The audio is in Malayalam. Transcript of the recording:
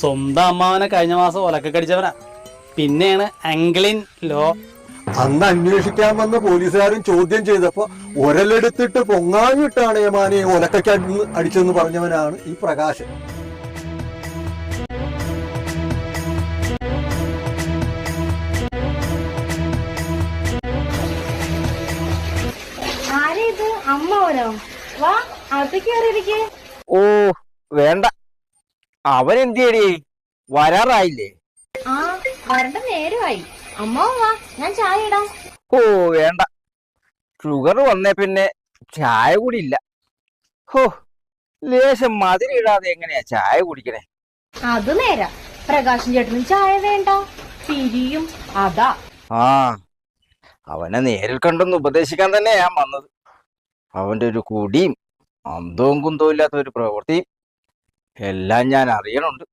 സ്വന്തം അമ്മാവനെ കഴിഞ്ഞ മാസം ഒലക്ക കടിച്ചവനാ. പിന്നെയാണ് അങ്കിളിൻ ലോ. അന്ന് അന്വേഷിക്കാൻ വന്ന പോലീസുകാരൻ ചോദ്യം ചെയ്തപ്പോ ഒരലെടുത്തിട്ട് പൊങ്ങാഞ്ഞിട്ടാണ് യമാനെ ഒലക്കയ്ക്ക് അടിച്ചെന്ന് പറഞ്ഞവനാണ് ഈ പ്രകാശൻ. ആരേത്? അമ്മാവനോ? വാ അത് കേറിയിരിക്കേ. ഓ വേണ്ട, അവനെന്തിയടി വരാറായില്ലേ? ആ വരണ്ട നേരമായി. അമ്മാവൻ വാ, ഞാൻ ചായ ഇടാം. ഓ വേണ്ട, ഷുഗർ വന്നേ പിന്നെ ചായ കൂടി ഇല്ല. ഹോ, ലേശം മധുരിടാതെ എങ്ങനെയാ ചായ കുടിക്കണേ? അത് നേരാ, പ്രകാശൻ ചേട്ടനും ചായ വേണ്ട, പിരിയും. അതാ. ആ, അവനെ നേരിൽ കണ്ടൊന്ന് ഉപദേശിക്കാൻ തന്നെ ഞാൻ വന്നത്. അവന്റെ ഒരു കുടിയും അന്തവും കുന്തവും ഇല്ലാത്ത ഒരു പ്രവൃത്തിയും എല്ലാം ഞാൻ അറിയണുണ്ട്.